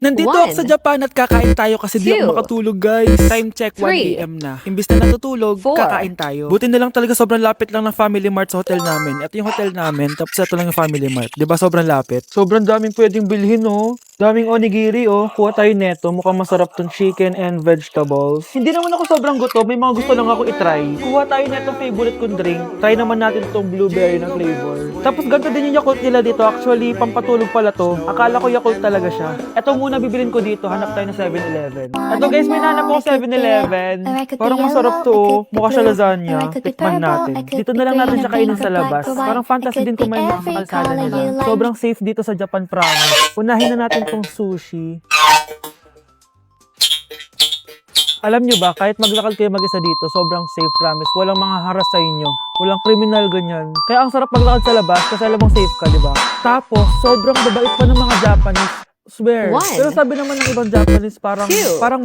Nandito ako sa Japan at kakain tayo kasi di ako makatulog, guys. Time check, 1 PM na. Imbis na natutulog, kakain tayo. Buti na lang talaga sobrang lapit lang ng Family Mart sa hotel namin. Ito yung hotel namin, tapos ito lang yung Family Mart. Di ba sobrang lapit? Sobrang daming pwedeng bilhin, oh. Daming onigiri, oh. Kuha tayo neto. Mukhang masarap tong chicken and vegetables. Hindi naman ako sobrang gutom. May mga gusto lang ako itry. Kuha tayo netong favorite kong drink. Try naman natin tong blueberry na flavor. Tapos ganito din yung Yakult nila dito. Actually, pampatulog pala to. Akala ko Yakult talaga siya. Ito muna bibilin ko dito. Hanap tayo ng 7-Eleven. Ito guys, may nanap ko 7-Eleven. Parang masarap to, oh. Mukha siya lasagna. Tikman natin. Dito na lang natin siya kainin sa labas. Parang fantasy din kumain sa kalsada nila. Sobrang safe dito sa Japan, promise. Unahin na natin tong sushi. Alam nyo ba, kahit maglakad kayo mag-isa dito, sobrang safe, promise. Walang mga haras sa inyo. Walang kriminal, ganyan. Kaya ang sarap maglakad sa labas kasi alam mong safe ka, di ba? Tapos, sobrang babait pa ng mga Japanese. Swear. Pero sabi naman ng ibang Japanese, parang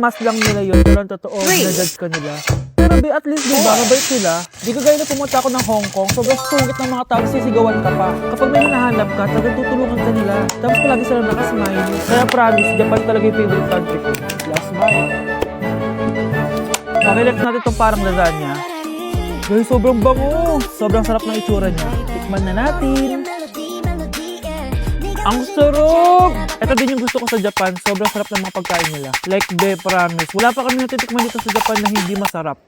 mas lang nila yun. Pero ang totoo, na-judge ka nila. Pero at least, di ba, mabait sila. Di ka gaya na pumunta ako ng Hong Kong, sobrang sungit ng mga tao, sisigawan ka pa. Kapag may hinahanap ka, talagang tutulungan ka nila. Tapos palagi sila nakasmile. Kaya promise, Japan talaga yung favorite country ko. Last smile. Okay, let's natin itong parang lasagna. Guys, sobrang bango. Sobrang sarap ng itsura niya. Tikman na natin. Ang sarap! Ito din yung gusto ko sa Japan. Sobrang sarap ng mga pagkain nila. Like, promise. Wala pa kami natitikman dito sa Japan na hindi masarap.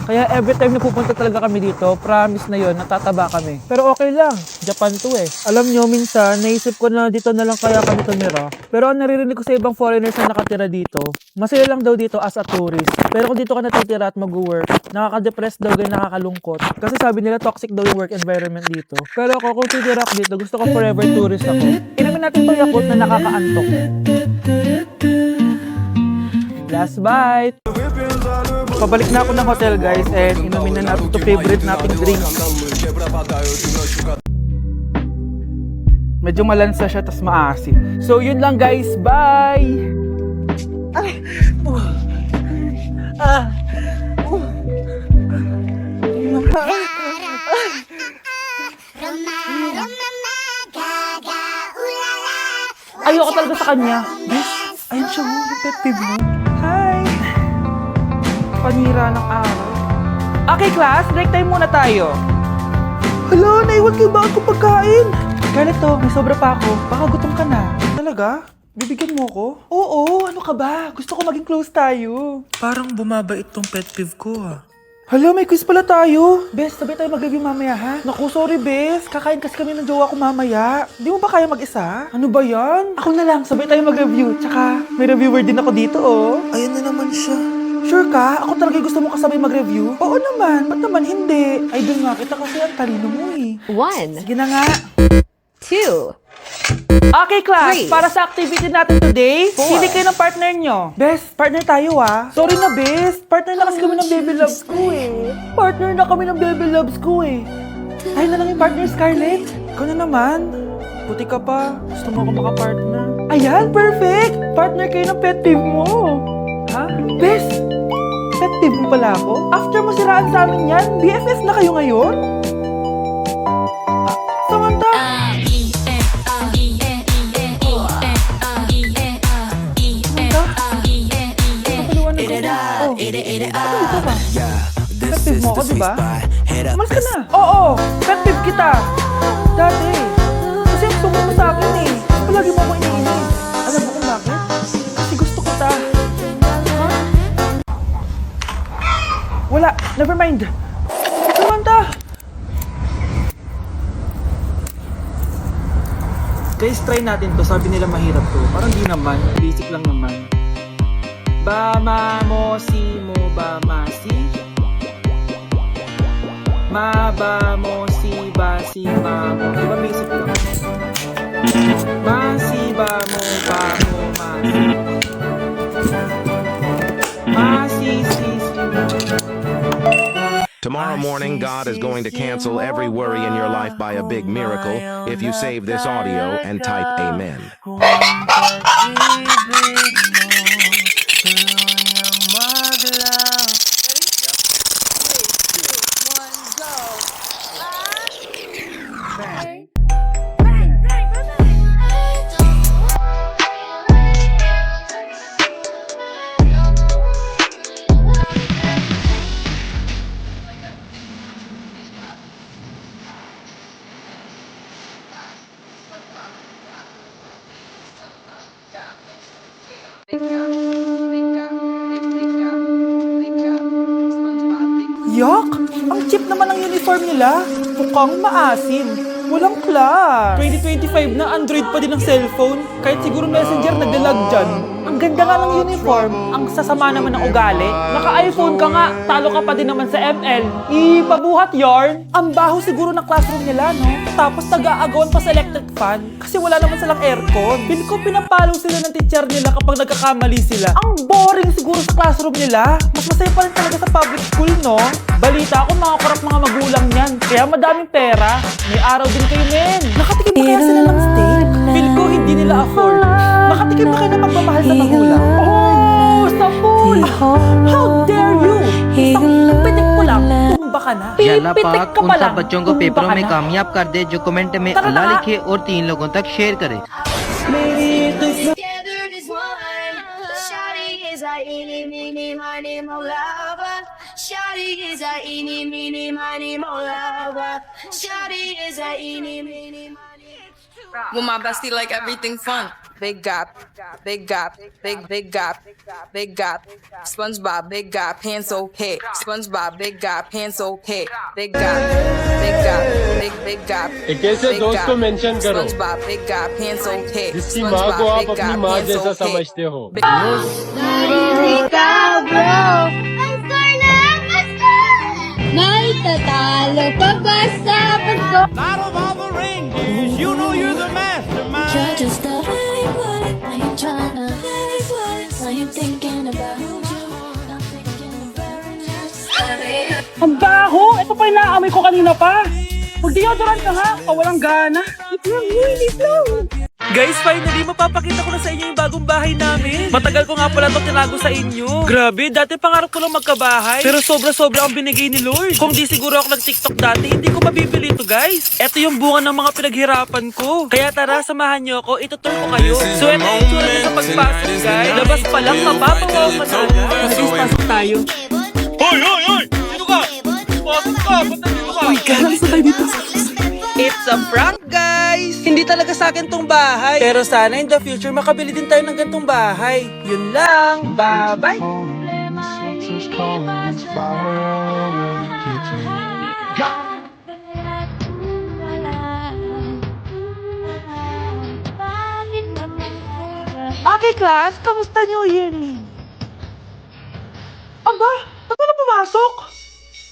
Kaya every time na pupunta talaga kami dito, promise na yon, natataba kami. Pero okay lang, Japan to eh. Alam nyo, minsan, naisip ko na dito na lang kaya kami tumira. Pero ang naririnig ko sa ibang foreigners na nakatira dito, masaya lang daw dito as a tourist. Pero kung dito ka natitira at mag-work, nakaka-depress daw ganyan, nakakalungkot. Kasi sabi nila toxic daw yung work environment dito. Pero ako, kung titira ako dito, gusto ko forever tourist ako. Inamin natin itong Yakult na nakakaantok. Last bite! Pabalik na ako ng hotel, guys, and inumin na natin ito favorite nating drink. Medyo malansa siya, tas maasim. So, yun lang, guys. Bye! Ayoko talaga sa kanya. Yes, ayun siya, yung pet peeve mo. Hi! Panira ng araw. Okay, class, break time muna tayo. Hala, naiwan kayo ba ako pagkain? Ganito, may sobra pa ako. Baka gutom ka na. Talaga? Bibigyan mo ko? Oo, ano ka ba? Gusto ko maging close tayo. Parang bumabait tong pet peeve ko, ah. Hala, may quiz pala tayo. Bes, sabay tayo mag-review mamaya, ha? Naku, sorry, Bes. Kakain kasi kami ng jowa ko mamaya. Di mo ba kaya mag-isa? Ano ba yan? Ako na lang, sabay tayo mag-review. Tsaka, may reviewer din ako dito, oh. Ayun na naman siya. Sure ka? Ako talaga gusto mo kasabay mag-review? Oo naman. Ba't naman hindi? Idol nga kita kasi ang talino mo, eh. 1, Sige na nga. 2, Okay, class. 3, Para sa activity natin today, 4. pili kayo ng partner nyo. Best, partner tayo, ah. Sorry na, best. Partner na kasi kami ng baby loves ko, eh. Partner na kami ng baby loves ko, eh. Tayo na lang yung partner, Scarlett. Ikaw na naman. Puti ka pa. Gusto mo ako makapartner. Ayan, perfect. Partner kayo ng pet peeve mo. Ha? Best, pet peeve mo pala ako? After mo siraan sa amin yan, BFF na kayo ngayon? Samantha? Pet peeve mo ako, diba? Umalis ka na. Oo, pet peeve kita. Dati. Kasi ang tungo mo sa akin eh. Palagi mo ako iniinis. Alam mo kung bakit? Kasi gusto kita. Ha? Wala. Never mind. Samantha! Guys, try natin to. Sabi nila mahirap to. Parang di naman. Basic lang naman. Ba, mo, si, mo, ba, ma, si. Ma, ba, mo, si, ba, mo. Diba basic lang? Ma, si, ba, mo, ma, si. Ma, si, si. Tomorrow morning, God is going to cancel every worry in your life by a big miracle if you save this audio and type amen. Yak! Ang cheap naman ang uniform nila. Mukhang maasim. Walang class. 2025 na, Android pa din ang cellphone. Kahit siguro Messenger naglalag dyan. Ang ganda nga ng uniform, ang sasama naman ng ugali. Naka-iPhone ka nga, talo ka pa din naman sa ML. Ipabuhat yarn. Ang baho siguro ng classroom nila, no? Tapos nag-aagawan pa sa electric fan kasi wala naman silang aircon. Feel ko pinapalo sila ng teacher nila kapag nagkakamali sila. Ang boring siguro sa classroom nila. Mas masaya pa rin talaga sa public school, no? Balita ko mga korap mga magulang niyan. Kaya madaming pera. May araw din kayo, men. Nakatikim ba kaya sila ng steak? Feel ko hindi nila afford. Nakatikim ba kayo ng pagmamahal sa magulang? Oh, sa pool! How dare you! Isang pitik ko lang, tumba ka na. अल्लाह Pipitik पाक ka उन pa सब lang, बच्चों को tumba पेपरों ka में na. कामयाब कर दे जो कमेंट में तक अल्लाह ना। लिखे और 3 लोगों तक शेयर करे। Together as one. Shawty is our eeny, meeny, miny, mo lover. Shawty is our eeny, meeny, miny, mo lover. Shawty is our eeny, meeny, miny. With my bestie, like everything fun. Big gap, big gap, big gap, big gap. SpongeBob, big gap, hands okay. SpongeBob, big gap, hands okay. Big gap, big gap. एक ऐसे big दोस्त gap. को मेंशन करो SpongeBoब, big gap, hands okay. जिसकी माँ को आप big अपनी gap, माँ hands जैसा okay. समझते हो। May tatalo pa ba sa pagko? Try to stop anyone. I ain't tryna anyone. I am thinking about you. I'm thinking very much. Ang baho! Ito pa yung naamoy ko kanina pa. Mag-deodorant ka nga, walang gana. Guys, finally, mapapakita ko na sa inyo yung bagong bahay namin. Matagal ko nga pala ito tinago sa inyo. Grabe, dati pangarap ko lang magkabahay. Pero sobra-sobra ang binigay ni Lord. Kung di siguro ako nag-TikTok dati, hindi ko mabibili ito, guys. Ito yung bunga ng mga pinaghirapan ko. Kaya tara, samahan nyo ako, itutur ko kayo. So, ito yung tsura nyo sa pagpasok, guys. Labas pa lang, mapapawaw ka talaga. Guys, pasok tayo. Hoy! Sino ka? Pasok ka! Ba't nandito ka? Uy, galang sa tayo dito. It's a prank, guys! Hindi talaga sa akin tong bahay. Pero sana in the future makabili din tayo ng gantong bahay. Yun lang. Bye-bye! Okay, class. Kamusta New Year? Aba, ba't na pumasok?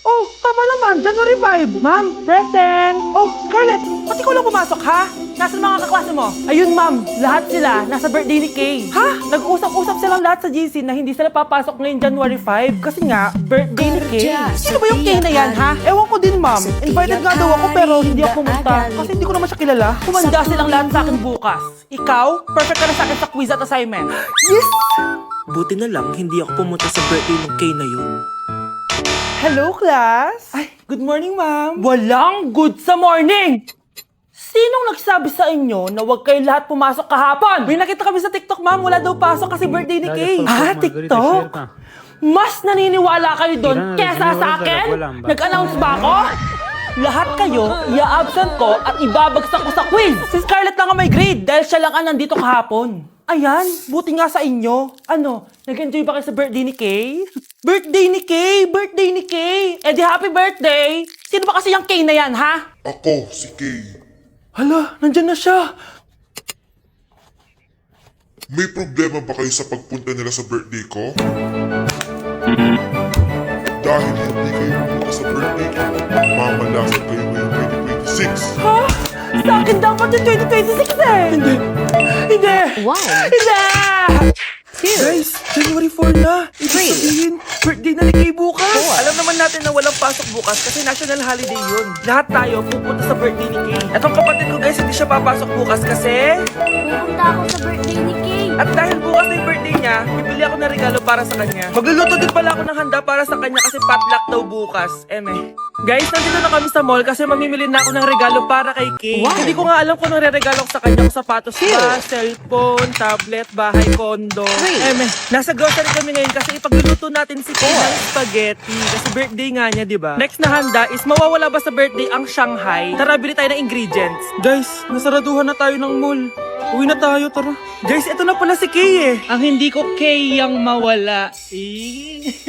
Oh, tama naman. January 5, ma'am. Present. Oh, Scarlett, ba't ikaw lang pumasok, ha? Nasaan mga kaklase mo? Ayun, ma'am. Lahat sila nasa birthday ni Kay. Ha? Nag-usap-usap silang lahat sa GC na hindi sila papasok ngayong January 5 kasi nga, birthday ni Kay. Sino ba yung Kay na yan, ha? Ewan ko din, ma'am. Invited nga daw ako pero hindi ako pumunta kasi hindi ko naman siya kilala. Kumanda silang lahat sa akin bukas. Ikaw, perfect ka na sa akin sa quiz at assignment. Yes! Buti na lang, hindi ako pumunta sa birthday ng Kay na yun. Hello, class! Ay, good morning, ma'am. Walang good sa morning! Sinong nagsabi sa inyo na huwag kayo lahat pumasok kahapon? May nakita kami sa TikTok, ma'am. Wala daw pasok kasi birthday ni Kay. Ah, TikTok? Mas naniniwala kayo doon kesa sa akin? Nag-announce ba ako? Lahat kayo, i-absent ko at ibabagsak ko sa quiz. Si Scarlett lang ang may grade dahil siya lang ang nandito kahapon. Ayan, buti nga sa inyo. Ano, nag-enjoy ba kayo sa birthday ni Kay? Birthday ni Kay! Birthday ni Kay! Eh di happy birthday! Sino ba kasi yung Kay na yan, ha? Ako, si Kay. Hala, nandyan na siya. May problema ba kayo sa pagpunta nila sa birthday ko? Dahil hindi kayo pumunta sa birthday ko, mamalasag kayo ngayong 2026. Ha? Sa akin dapat yung 2026 eh! Hindi! Hindi! Wow. Hindi! Guys, January 4 na. Ibig sabihin, birthday na ni Kay bukas. Alam naman natin na walang pasok bukas kasi national holiday yun. Lahat tayo pupunta sa birthday ni Kay. Etong kapatid ko guys, hindi siya papasok bukas kasi... Pupunta ako sa birthday ni Kay. At dahil bukas na yung birthday niya, bibili ako ng regalo para sa kanya. Magluluto din pala ako ng handa para sa kanya kasi potluck daw bukas. Guys, nandito na kami sa mall kasi mamimili na ako ng regalo para kay Kay. Hindi ko nga alam kung anong re-regalo ko sa kanya. Kung sapatos ba, cellphone, tablet, bahay, kondo. Nasa grocery kami ngayon kasi ipagluluto natin si Kay ng spaghetti. Kasi birthday nga niya, di ba? Next na handa is mawawala ba sa birthday ang Shanghai? Tara, bili tayo ng ingredients. Guys, nasaraduhan na tayo ng mall. Uwi na tayo, tara. Guys, ito na pala si Kay eh. Ang hindi ko kayang mawala.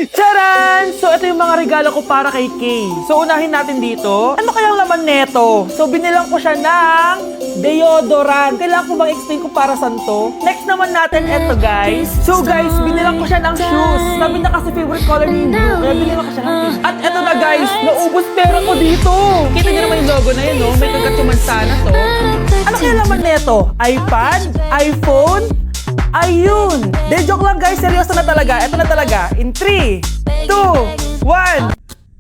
Charan! So, ito yung mga regalo ko para kay Kay. So, unahin natin dito. Ano kayang laman neto? So, binilang ko siya ng deodorant. Kailangan ko bang explain kung para saan to? Next naman natin ito, guys. So, guys, binilang ko siya ng shoes. Sabi na kasi favorite color ni Blue. Kaya binilang ko siya ng pink. At ito na, guys. Naubos pera ko dito. Kita niyo naman yung logo na yun, no? May kagatuman sana to. Ano kaya laman neto? iPad? iPhone? Ayun! De, joke lang guys, seryoso na talaga. Ito na talaga. In 3, 2, 1.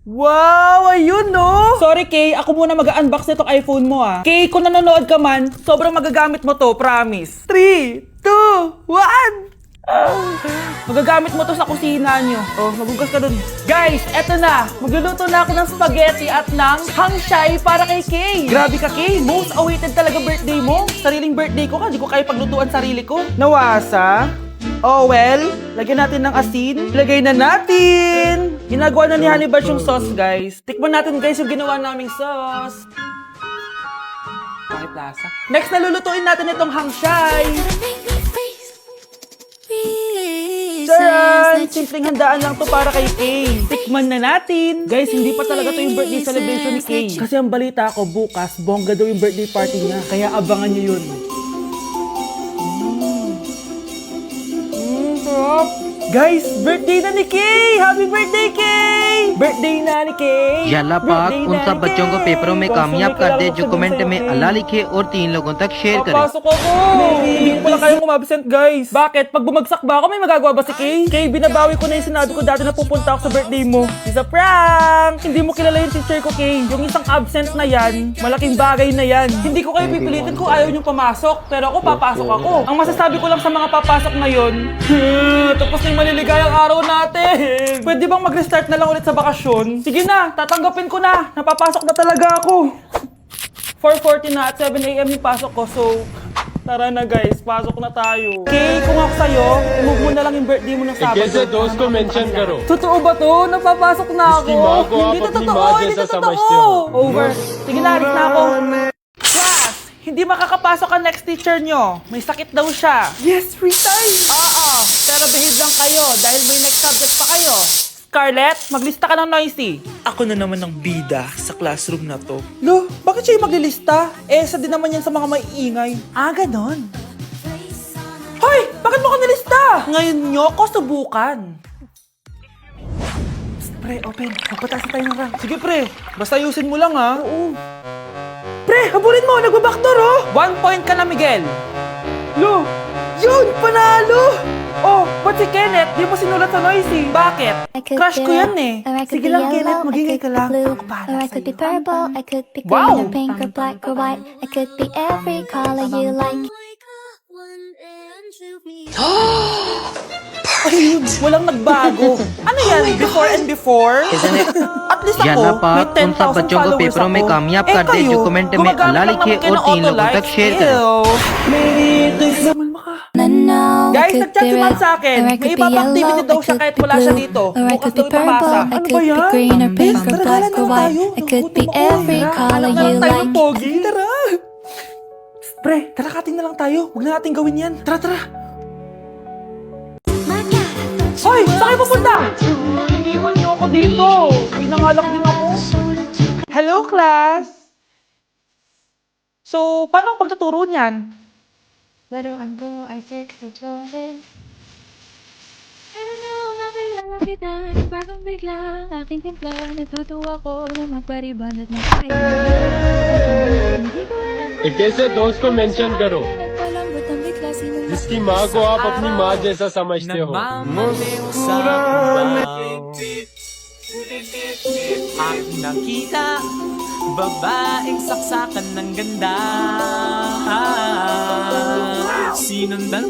Wow! Ayun no! Sorry Kay, ako muna mag-unbox nitong iPhone mo ah. Kay, kung nanonood ka man, sobrang magagamit mo to, promise. 3, 2, 1! Magagamit mo to sa kusina nyo. Oh, magugas ka dun. Guys, eto na. Magluluto na ako ng spaghetti at ng hangshai para kay Kay. Grabe ka, Kay. Most awaited talaga birthday mo. Sariling birthday ko ka. Di ko kaya paglutuan sarili ko. Nawasa. Oh well, lagyan natin ng asin. Lagay na natin. Ginagawa na ni Honey Bunch yung sauce, guys. Tikman natin, guys, yung ginawa naming sauce. Bakit lasa? Next, nalulutuin natin itong hangshai. Charan! Simpleng handaan lang to para kay Kay. Tikman na natin. Guys, hindi pa talaga to yung birthday celebration ni Kay. Kasi ang balita ko, bukas, bongga daw yung birthday party niya. Kaya abangan niyo yun. Sarap. Guys, birthday na ni Kay! Happy birthday, Kay! Birthday na ni Kay! याला पाक उन सब बच्चों को पेपरों में कामयाब कर दे जो कमेंट में अल्लाह लिखे और 3 लोगों तक शेयर करे। Papasok ako! Hindi ko pala kayong umabsent, guys. Bakit? Pag bumagsak ba ako, may magagawa ba si Kay? Kay, binabawi ko na yung sinabi ko dati na pupunta ako sa birthday mo. It's a prank! Hindi mo kilala yung teacher ko, Kay. Yung isang absent na yan, malaking bagay na yan. Hindi ko kayo pipilitin kung ayaw niyong pumasok, pero ako papasok ako. Ang masasabi ko lang sa mga papasok na yon, tapos na yung maliligayang araw natin. Pwede bang mag-restart na lang ulit sa bakasyon? Sige na, tatanggapin ko na. Napapasok na talaga ako. 4:40 na at 7 AM yung pasok ko, so tara na guys, pasok na tayo. Okay, kung ako sa'yo, move mo na lang yung birthday mo ng Sabado. कैसे दोस्त को मेंशन करो Totoo ba to? Napapasok na ako. Miski mago, Hindi to apni totoo, mago hindi to sa totoo. samajte ho. Over. Sige na, alis na ako. Class, hindi makakapasok ang next teacher nyo. May sakit daw siya. Yes, free time. Oo, pero behave lang kayo dahil may next subject pa kayo. Scarlett, maglista ka ng noisy. Ako na naman ang bida sa classroom na to. Lo, bakit siya yung maglilista? Eh, isa din naman yan sa mga maiingay. Ah, ganon. Hoy! Bakit mo ka nilista? Ngayon nyo ko subukan. Psst, pre, open. Magpataas na tayo ng rank. Sige, pre. Basta ayusin mo lang, ha? Oo. Pre, habulin mo. Nagbabackdoor, oh. 1 point ka na, Miguel. Lo, yun! Panalo! Oh, ba't si Kenneth? Di mo sinulat sa noisy. Bakit? Crush ko yan eh. Sige lang, Kenneth. Magingay ka lang. Ako Or bahala I could be sa'yo. purple, I could be green Wow. or pink or black or white. I could be every color you like. Ayun, walang nagbago. Ano yan? Before and before? At least ako, याला may पाक उन 10,000 सब बच्चों को followers पेपरों में ako. कामयाब कर दे kayo, जो कमेंट में gumagamit अल्लाह lang लिखे naman kayo और ng 3 लोगों autolikes. तक शेयर करे। No, Guys, I could nag-chat be si Ma'am red, sa akin. or I May could be ibang activity yellow, daw I siya could kahit be wala siya blue, dito. or I Bukas could daw be purple, ipapasa. I could be green or pink or black or white. I could be every color you like. Pogi. Tara! Pre, tara kating na lang tayo. Huwag na natin gawin yan. Tara, tara. Hoy! Saan kayo pupunta? Iniwan niyo ako dito. Pinangalak din ako. Hello, class. So, paano ang pagtuturo niyan? Letter and blue, I think it's rolling. I don't know, nakilala kita, bagong bigla, aking timpla, natutuwa ko na magpariban at magkaya. Hindi ko alam कैसे दोस्त को मेंशन करो nagpalambot ang bigla, sino जिसकी माँ को आप अपनी माँ जैसा समझते हो Ang nakita, babaeng saksakan ng ganda. Sinundan